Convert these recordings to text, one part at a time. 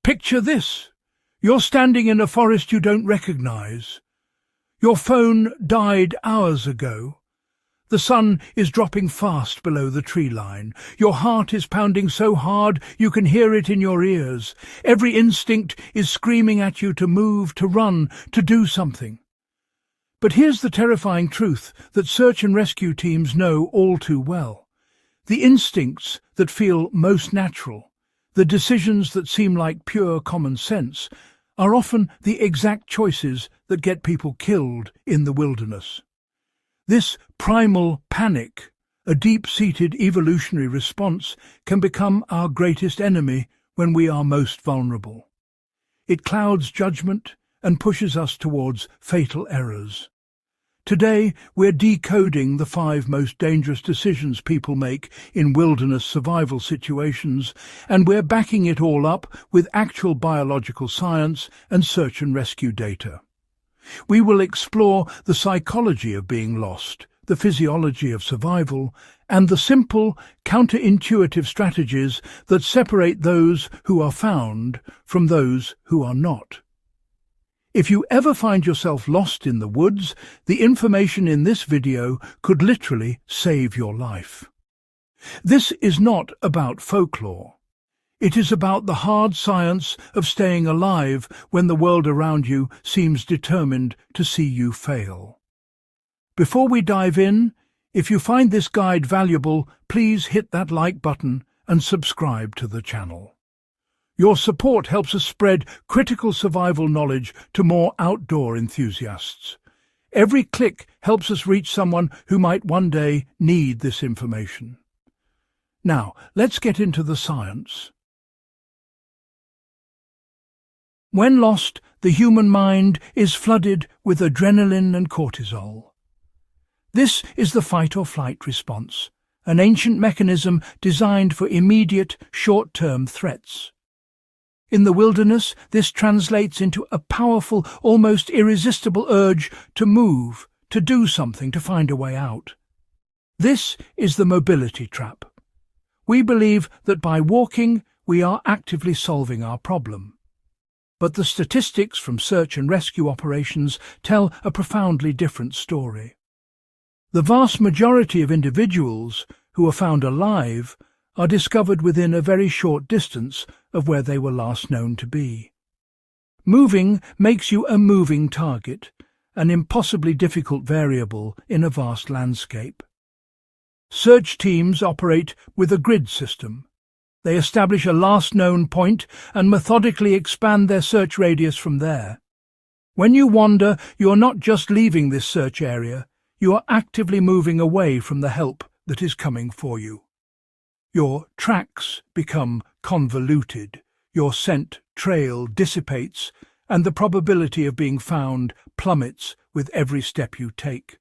Picture this. You're standing in a forest you don't recognize. Your phone died hours ago. The sun is dropping fast below the tree line. Your heart is pounding so hard you can hear it in your ears. Every instinct is screaming at you to move, to run, to do something. But here's the terrifying truth that search and rescue teams know all too well. The instincts that feel most natural, the decisions that seem like pure common sense, are often the exact choices that get people killed in the wilderness. This primal panic, a deep-seated evolutionary response, can become our greatest enemy when we are most vulnerable. It clouds judgment and pushes us towards fatal errors. Today, we're decoding the 5 most dangerous decisions people make in wilderness survival situations, and we're backing it all up with actual biological science and search and rescue data. We will explore the psychology of being lost, the physiology of survival, and the simple, counterintuitive strategies that separate those who are found from those who are not. If you ever find yourself lost in the woods, the information in this video could literally save your life. This is not about folklore. It is about the hard science of staying alive when the world around you seems determined to see you fail. Before we dive in, if you find this guide valuable, please hit that like button and subscribe to the channel. Your support helps us spread critical survival knowledge to more outdoor enthusiasts. Every click helps us reach someone who might one day need this information. Now, let's get into the science. When lost, the human mind is flooded with adrenaline and cortisol. This is the fight-or-flight response, an ancient mechanism designed for immediate, short-term threats. In the wilderness, this translates into a powerful, almost irresistible urge to move, to do something, to find a way out. This is the mobility trap. We believe that by walking, we are actively solving our problem. But the statistics from search and rescue operations tell a profoundly different story. The vast majority of individuals who are found alive are discovered within a very short distance of where they were last known to be. Moving makes you a moving target, an impossibly difficult variable in a vast landscape. Search teams operate with a grid system. They establish a last known point and methodically expand their search radius from there. When you wander, you are not just leaving this search area, you are actively moving away from the help that is coming for you. Your tracks become convoluted, your scent trail dissipates, and the probability of being found plummets with every step you take.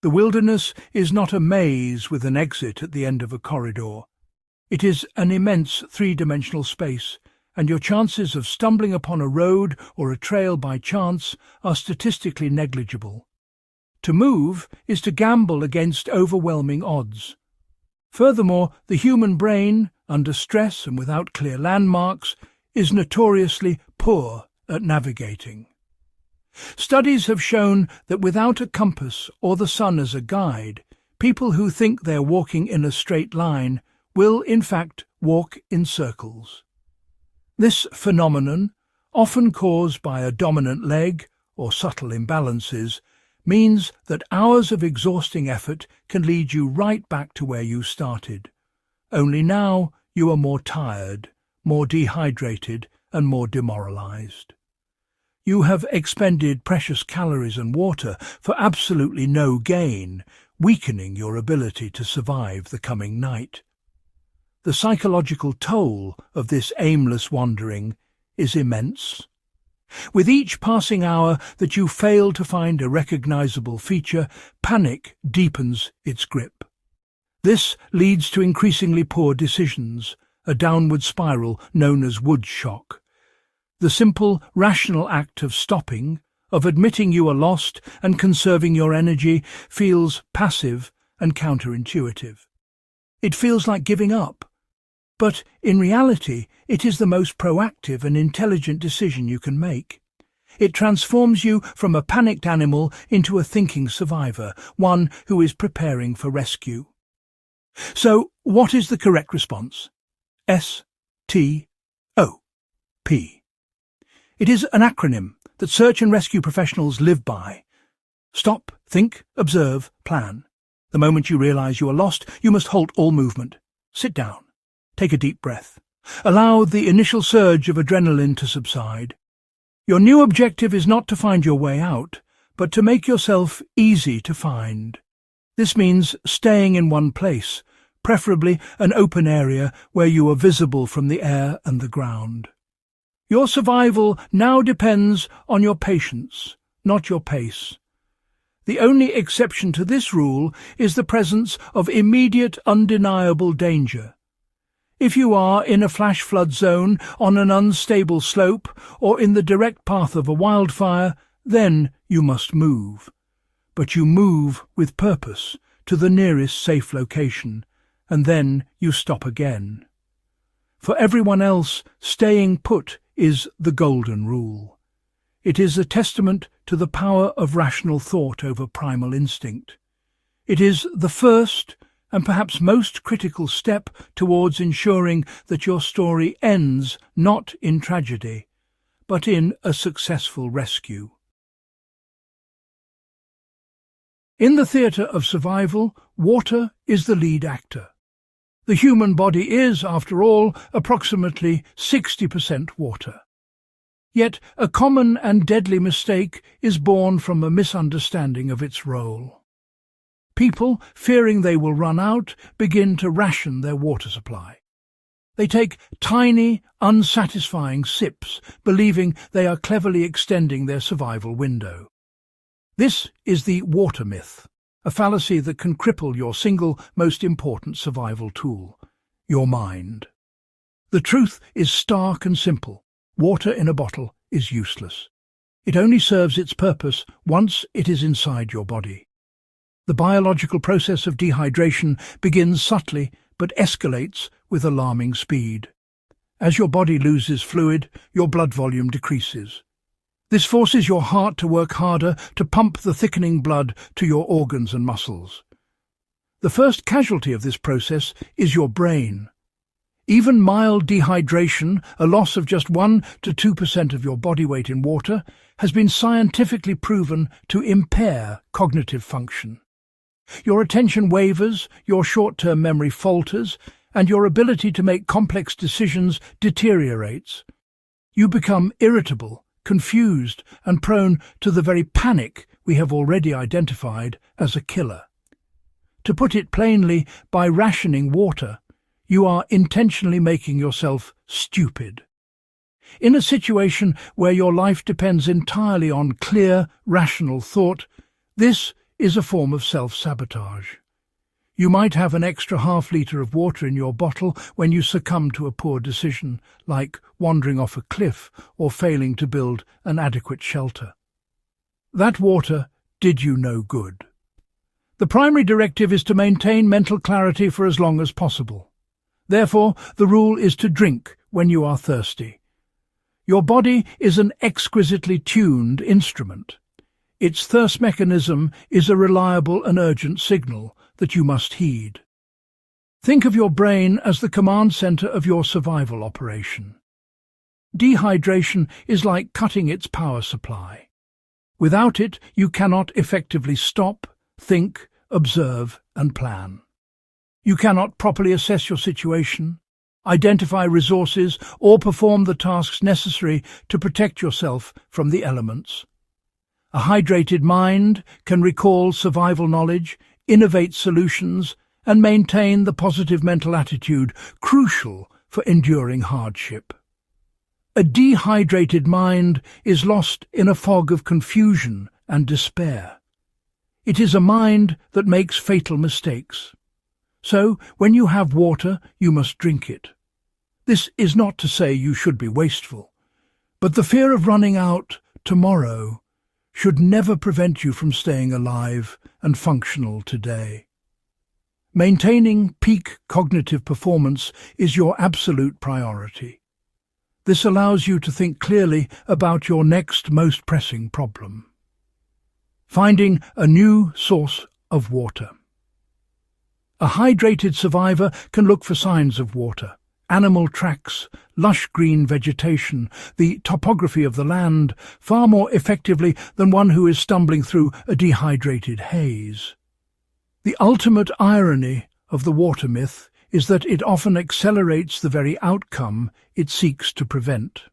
The wilderness is not a maze with an exit at the end of a corridor. It is an immense 3-dimensional space, and your chances of stumbling upon a road or a trail by chance are statistically negligible. To move is to gamble against overwhelming odds. Furthermore, the human brain, under stress and without clear landmarks, is notoriously poor at navigating. Studies have shown that without a compass or the sun as a guide, people who think they're walking in a straight line will, in fact, walk in circles. This phenomenon, often caused by a dominant leg or subtle imbalances, means that hours of exhausting effort can lead you right back to where you started. Only now you are more tired, more dehydrated, and more demoralized. You have expended precious calories and water for absolutely no gain, weakening your ability to survive the coming night. The psychological toll of this aimless wandering is immense. With each passing hour that you fail to find a recognizable feature, panic deepens its grip. This leads to increasingly poor decisions, a downward spiral known as wood shock. The simple, rational act of stopping, of admitting you are lost and conserving your energy, feels passive and counterintuitive. It feels like giving up. But in reality, it is the most proactive and intelligent decision you can make. It transforms you from a panicked animal into a thinking survivor, one who is preparing for rescue. So, what is the correct response? STOP. It is an acronym that search and rescue professionals live by. Stop, think, observe, plan. The moment you realize you are lost, you must halt all movement. Sit down. Take a deep breath. Allow the initial surge of adrenaline to subside. Your new objective is not to find your way out, but to make yourself easy to find. This means staying in one place, preferably an open area where you are visible from the air and the ground. Your survival now depends on your patience, not your pace. The only exception to this rule is the presence of immediate, undeniable danger. If you are in a flash flood zone, on an unstable slope, or in the direct path of a wildfire, then you must move. But you move with purpose to the nearest safe location, and then you stop again. For everyone else, staying put is the golden rule. It is a testament to the power of rational thought over primal instinct. It is the first and perhaps most critical step towards ensuring that your story ends not in tragedy, but in a successful rescue. In the theatre of survival, water is the lead actor. The human body is, after all, approximately 60% water. Yet a common and deadly mistake is born from a misunderstanding of its role. People, fearing they will run out, begin to ration their water supply. They take tiny, unsatisfying sips, believing they are cleverly extending their survival window. This is the water myth, a fallacy that can cripple your single most important survival tool, your mind. The truth is stark and simple. Water in a bottle is useless. It only serves its purpose once it is inside your body. The biological process of dehydration begins subtly but escalates with alarming speed. As your body loses fluid, your blood volume decreases. This forces your heart to work harder to pump the thickening blood to your organs and muscles. The first casualty of this process is your brain. Even mild dehydration, a loss of just 1 to 2% of your body weight in water, has been scientifically proven to impair cognitive function. Your attention wavers, your short-term memory falters, and your ability to make complex decisions deteriorates. You become irritable, confused, and prone to the very panic we have already identified as a killer. To put it plainly, by rationing water, you are intentionally making yourself stupid. In a situation where your life depends entirely on clear, rational thought, this is a form of self-sabotage. You might have an extra half-litre of water in your bottle when you succumb to a poor decision, like wandering off a cliff or failing to build an adequate shelter. That water did you no good. The primary directive is to maintain mental clarity for as long as possible. Therefore, the rule is to drink when you are thirsty. Your body is an exquisitely tuned instrument. Its thirst mechanism is a reliable and urgent signal that you must heed. Think of your brain as the command center of your survival operation. Dehydration is like cutting its power supply. Without it, you cannot effectively stop, think, observe, and plan. You cannot properly assess your situation, identify resources, or perform the tasks necessary to protect yourself from the elements. A hydrated mind can recall survival knowledge, innovate solutions, and maintain the positive mental attitude crucial for enduring hardship. A dehydrated mind is lost in a fog of confusion and despair. It is a mind that makes fatal mistakes. So, when you have water, you must drink it. This is not to say you should be wasteful, but the fear of running out tomorrow should never prevent you from staying alive and functional today. Maintaining peak cognitive performance is your absolute priority. This allows you to think clearly about your next most pressing problem. Finding a new source of water. A hydrated survivor can look for signs of water, animal tracks, lush green vegetation, the topography of the land, far more effectively than one who is stumbling through a dehydrated haze. The ultimate irony of the water myth is that it often accelerates the very outcome it seeks to prevent.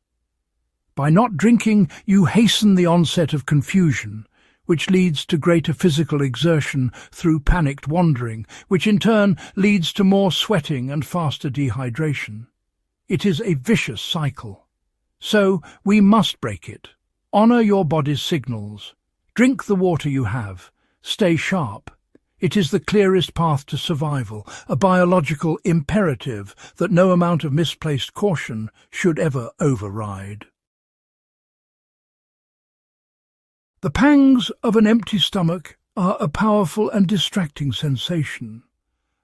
By not drinking, you hasten the onset of confusion, which leads to greater physical exertion through panicked wandering, which in turn leads to more sweating and faster dehydration. It is a vicious cycle. So we must break it. Honor your body's signals. Drink the water you have. Stay sharp. It is the clearest path to survival, a biological imperative that no amount of misplaced caution should ever override. The pangs of an empty stomach are a powerful and distracting sensation.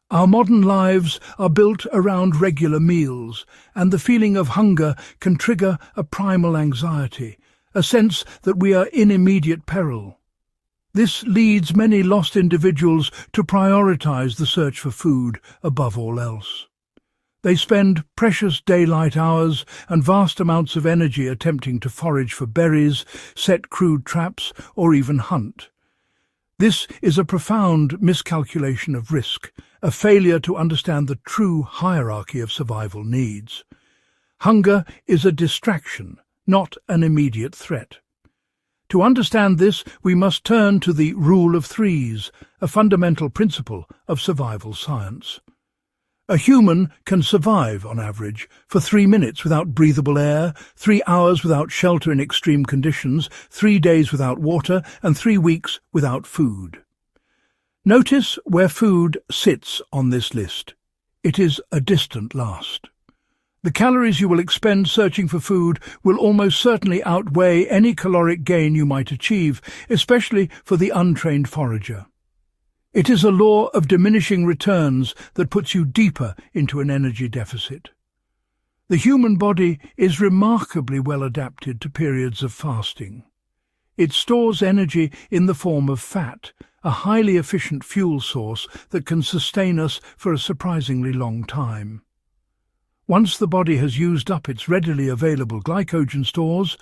Our modern lives are built around regular meals, and the feeling of hunger can trigger a primal anxiety, a sense that we are in immediate peril. This leads many lost individuals to prioritize the search for food above all else. They spend precious daylight hours and vast amounts of energy attempting to forage for berries, set crude traps, or even hunt. This is a profound miscalculation of risk, a failure to understand the true hierarchy of survival needs. Hunger is a distraction, not an immediate threat. To understand this, we must turn to the rule of threes, a fundamental principle of survival science. A human can survive, on average, for 3 minutes without breathable air, 3 hours without shelter in extreme conditions, 3 days without water, and 3 weeks without food. Notice where food sits on this list. It is a distant last. The calories you will expend searching for food will almost certainly outweigh any caloric gain you might achieve, especially for the untrained forager. It is a law of diminishing returns that puts you deeper into an energy deficit. The human body is remarkably well adapted to periods of fasting. It stores energy in the form of fat, a highly efficient fuel source that can sustain us for a surprisingly long time. Once the body has used up its readily available glycogen stores,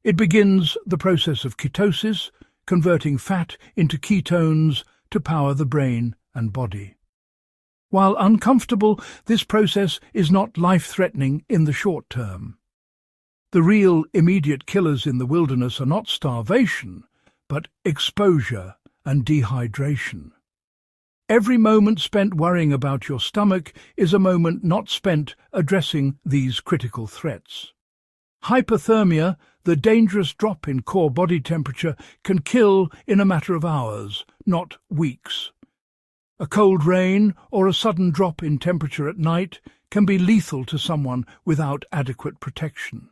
it begins the process of ketosis, converting fat into ketones to power the brain and body. While uncomfortable, this process is not life-threatening in the short term. The real immediate killers in the wilderness are not starvation, but exposure and dehydration. Every moment spent worrying about your stomach is a moment not spent addressing these critical threats. Hypothermia, the dangerous drop in core body temperature, can kill in a matter of hours, not weeks. A cold rain or a sudden drop in temperature at night can be lethal to someone without adequate protection.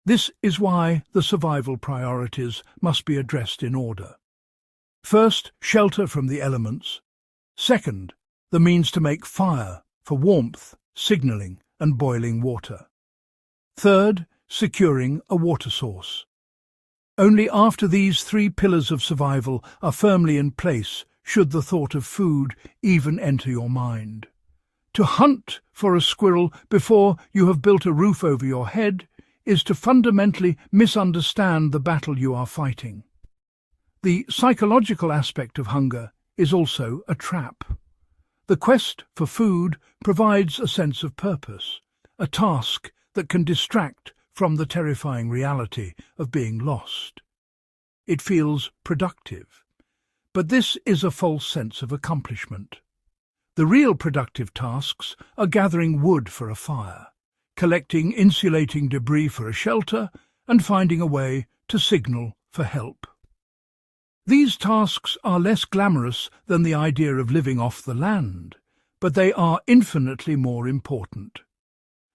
This is why the survival priorities must be addressed in order. First, shelter from the elements. Second, the means to make fire for warmth, signaling, and boiling water. Third, securing a water source. Only after these 3 pillars of survival are firmly in place should the thought of food even enter your mind. To hunt for a squirrel before you have built a roof over your head is to fundamentally misunderstand the battle you are fighting. The psychological aspect of hunger is also a trap. The quest for food provides a sense of purpose, a task that can distract from the terrifying reality of being lost. It feels productive, but this is a false sense of accomplishment. The real productive tasks are gathering wood for a fire, collecting insulating debris for a shelter, and finding a way to signal for help. These tasks are less glamorous than the idea of living off the land, but they are infinitely more important.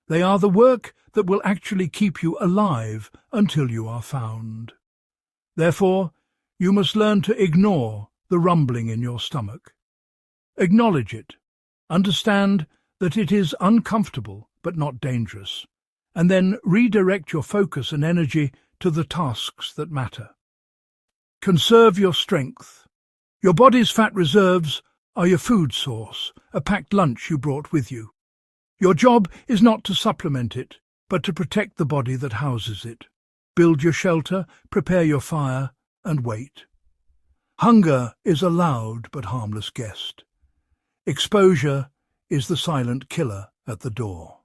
They are the work that will actually keep you alive until you are found. Therefore, you must learn to ignore the rumbling in your stomach. Acknowledge it. Understand that it is uncomfortable but not dangerous, and then redirect your focus and energy to the tasks that matter. Conserve your strength. Your body's fat reserves are your food source, a packed lunch you brought with you. Your job is not to supplement it, but to protect the body that houses it. Build your shelter, prepare your fire, and wait. Hunger is a loud but harmless guest. Exposure is the silent killer at the door.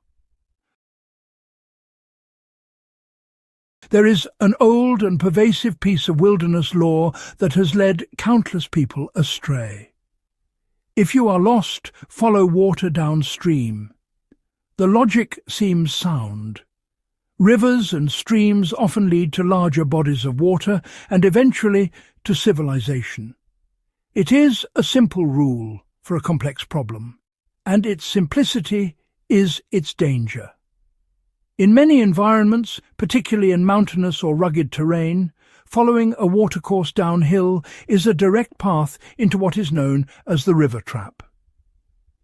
There is an old and pervasive piece of wilderness lore that has led countless people astray. If you are lost, follow water downstream. The logic seems sound. Rivers and streams often lead to larger bodies of water and eventually to civilization. It is a simple rule for a complex problem, and its simplicity is its danger. In many environments, particularly in mountainous or rugged terrain, following a watercourse downhill is a direct path into what is known as the river trap.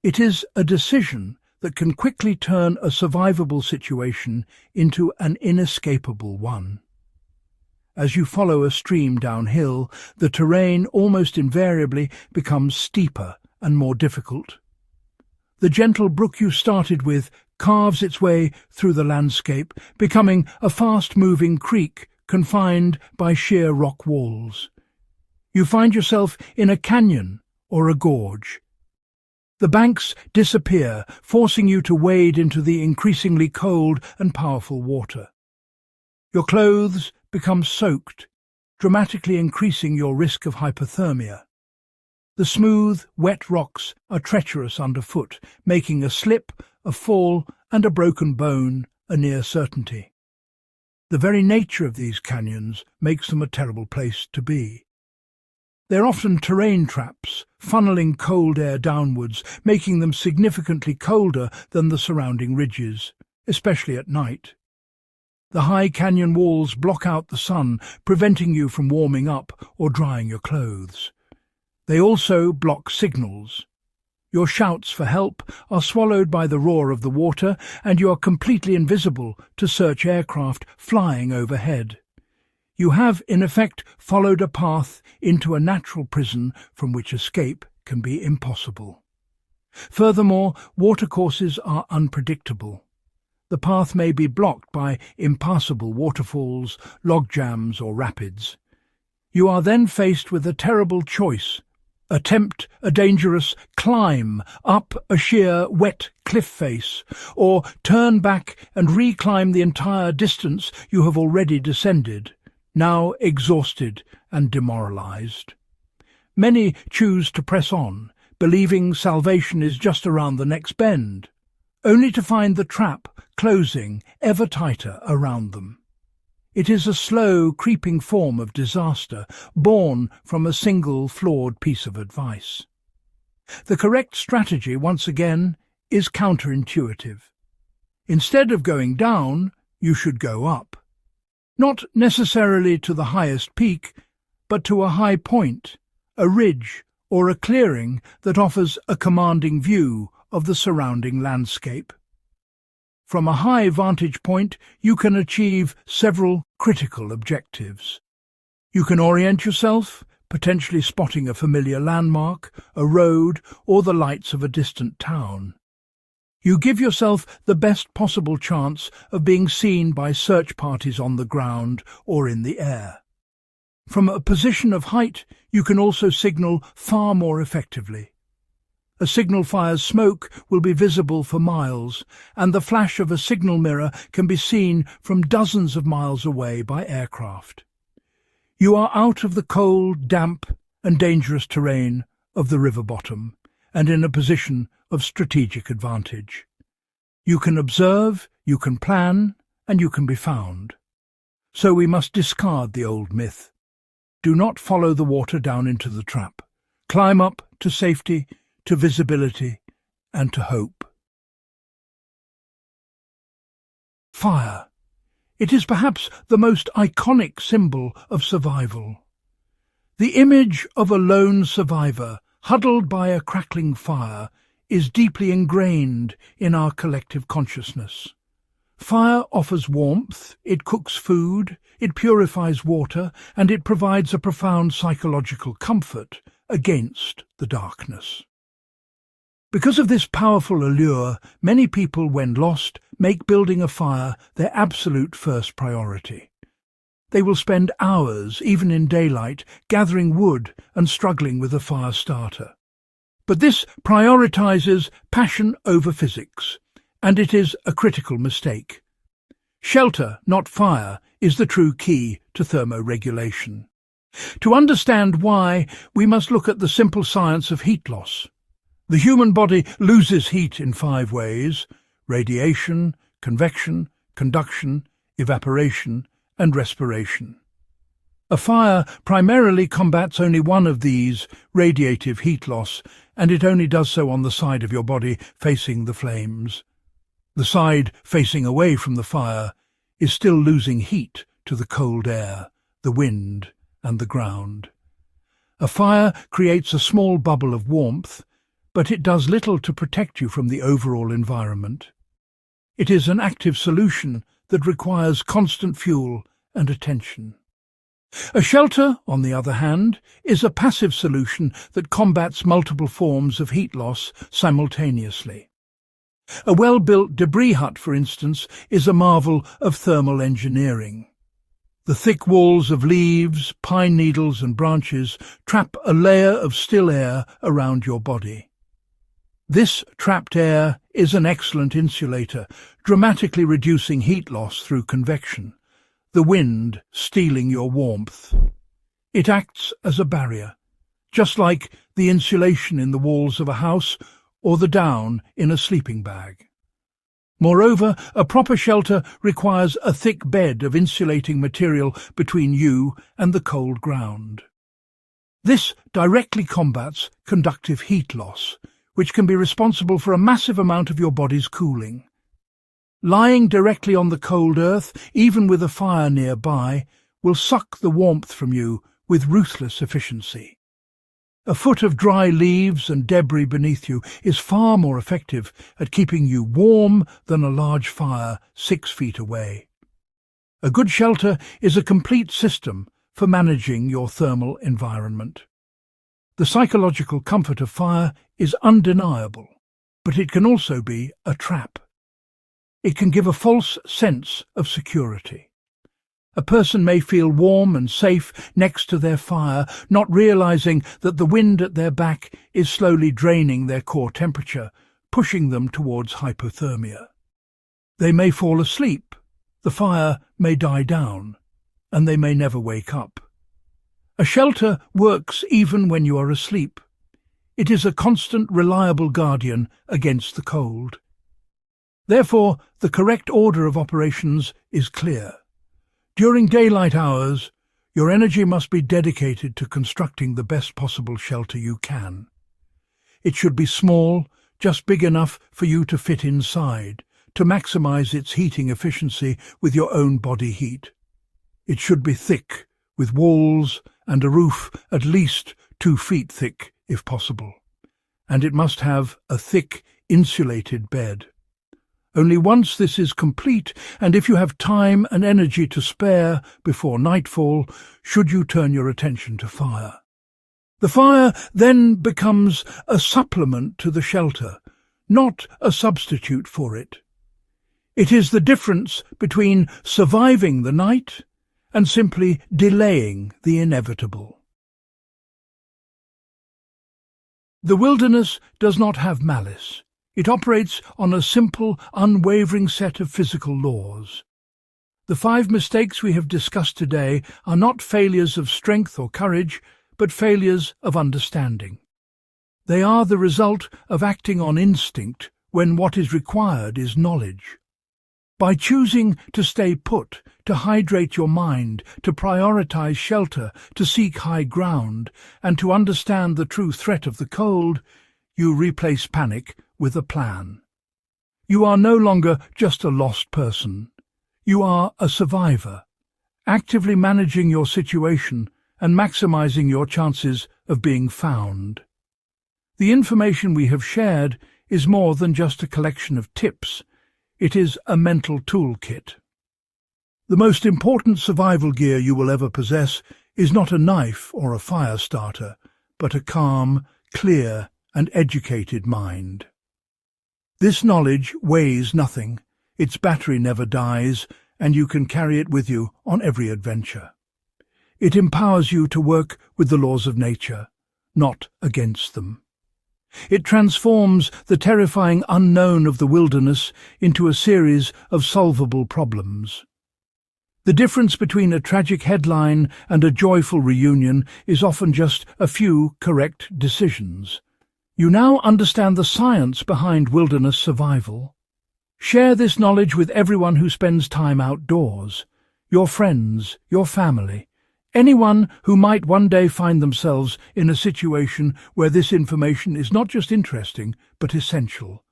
It is a decision that can quickly turn a survivable situation into an inescapable one. As you follow a stream downhill, the terrain almost invariably becomes steeper and more difficult. The gentle brook you started with carves its way through the landscape, becoming a fast-moving creek confined by sheer rock walls. You find yourself in a canyon or a gorge. The banks disappear, forcing you to wade into the increasingly cold and powerful water. Your clothes become soaked, dramatically increasing your risk of hypothermia. The smooth, wet rocks are treacherous underfoot, making a slip, a fall, and a broken bone a near certainty. The very nature of these canyons makes them a terrible place to be. They're often terrain traps, funneling cold air downwards, making them significantly colder than the surrounding ridges, especially at night. The high canyon walls block out the sun, preventing you from warming up or drying your clothes. They also block signals. Your shouts for help are swallowed by the roar of the water, and you are completely invisible to search aircraft flying overhead. You have, in effect, followed a path into a natural prison from which escape can be impossible. Furthermore, watercourses are unpredictable. The path may be blocked by impassable waterfalls, log jams, or rapids. You are then faced with a terrible choice: attempt a dangerous climb up a sheer, wet cliff face, or turn back and reclimb the entire distance you have already descended, now exhausted and demoralized. Many choose to press on, believing salvation is just around the next bend, only to find the trap closing ever tighter around them. It is a slow, creeping form of disaster, born from a single flawed piece of advice. The correct strategy, once again, is counterintuitive. Instead of going down, you should go up. Not necessarily to the highest peak, but to a high point, a ridge, or a clearing that offers a commanding view of the surrounding landscape. From a high vantage point, you can achieve several critical objectives. You can orient yourself, potentially spotting a familiar landmark, a road, or the lights of a distant town. You give yourself the best possible chance of being seen by search parties on the ground or in the air. From a position of height, you can also signal far more effectively. A signal fire's smoke will be visible for miles, and the flash of a signal mirror can be seen from dozens of miles away by aircraft. You are out of the cold, damp, and dangerous terrain of the river bottom, and in a position of strategic advantage. You can observe, you can plan, and you can be found. So we must discard the old myth. Do not follow the water down into the trap. Climb up to safety, to visibility, and to hope. Fire. It is perhaps the most iconic symbol of survival. The image of a lone survivor huddled by a crackling fire, is deeply ingrained in our collective consciousness. Fire offers warmth, it cooks food, it purifies water, and it provides a profound psychological comfort against the darkness. Because of this powerful allure, many people, when lost, make building a fire their absolute first priority. They will spend hours, even in daylight, gathering wood and struggling with a fire starter. But this prioritizes passion over physics, and it is a critical mistake. Shelter, not fire, is the true key to thermoregulation. To understand why, we must look at the simple science of heat loss. The human body loses heat in 5 ways: radiation, convection, conduction, evaporation, and respiration. A fire primarily combats only one of these, radiative heat loss, and it only does so on the side of your body facing the flames. The side facing away from the fire is still losing heat to the cold air, the wind, and the ground. A fire creates a small bubble of warmth, but it does little to protect you from the overall environment. It is an active solution that requires constant fuel and attention. A shelter, on the other hand, is a passive solution that combats multiple forms of heat loss simultaneously. A well-built debris hut, for instance, is a marvel of thermal engineering. The thick walls of leaves, pine needles and branches trap a layer of still air around your body. This trapped air is an excellent insulator, dramatically reducing heat loss through convection, the wind stealing your warmth. It acts as a barrier, just like the insulation in the walls of a house or the down in a sleeping bag. Moreover, a proper shelter requires a thick bed of insulating material between you and the cold ground. This directly combats conductive heat loss, which can be responsible for a massive amount of your body's cooling. Lying directly on the cold earth, even with a fire nearby, will suck the warmth from you with ruthless efficiency. A foot of dry leaves and debris beneath you is far more effective at keeping you warm than a large fire 6 feet away. A good shelter is a complete system for managing your thermal environment. The psychological comfort of fire is undeniable, but it can also be a trap. It can give a false sense of security. A person may feel warm and safe next to their fire, not realizing that the wind at their back is slowly draining their core temperature, pushing them towards hypothermia. They may fall asleep, the fire may die down, and they may never wake up. A shelter works even when you are asleep. It is a constant, reliable guardian against the cold. Therefore, the correct order of operations is clear. During daylight hours, your energy must be dedicated to constructing the best possible shelter you can. It should be small, just big enough for you to fit inside, to maximize its heating efficiency with your own body heat. It should be thick, with walls and a roof at least 2 feet thick, if possible. And it must have a thick, insulated bed. Only once this is complete, and if you have time and energy to spare before nightfall, should you turn your attention to fire. The fire then becomes a supplement to the shelter, not a substitute for it. It is the difference between surviving the night and simply delaying the inevitable. The wilderness does not have malice. It operates on a simple, unwavering set of physical laws. The 5 mistakes we have discussed today are not failures of strength or courage, but failures of understanding. They are the result of acting on instinct when what is required is knowledge. By choosing to stay put, to hydrate your mind, to prioritize shelter, to seek high ground, and to understand the true threat of the cold, you replace panic with a plan. You are no longer just a lost person. You are a survivor, actively managing your situation and maximizing your chances of being found. The information we have shared is more than just a collection of tips. It is a mental toolkit. The most important survival gear you will ever possess is not a knife or a fire starter, but a calm, clear, and educated mind. This knowledge weighs nothing, its battery never dies, and you can carry it with you on every adventure. It empowers you to work with the laws of nature, not against them. It transforms the terrifying unknown of the wilderness into a series of solvable problems. The difference between a tragic headline and a joyful reunion is often just a few correct decisions. You now understand the science behind wilderness survival. Share this knowledge with everyone who spends time outdoors, your friends, your family, anyone who might one day find themselves in a situation where this information is not just interesting, but essential.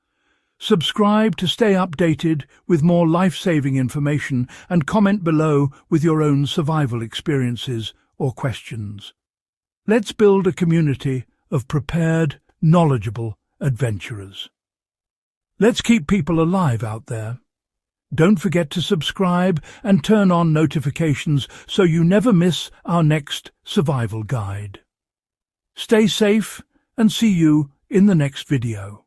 Subscribe to stay updated with more life-saving information and comment below with your own survival experiences or questions. Let's build a community of prepared, knowledgeable adventurers. Let's keep people alive out there. Don't forget to subscribe and turn on notifications so you never miss our next survival guide. Stay safe and see you in the next video.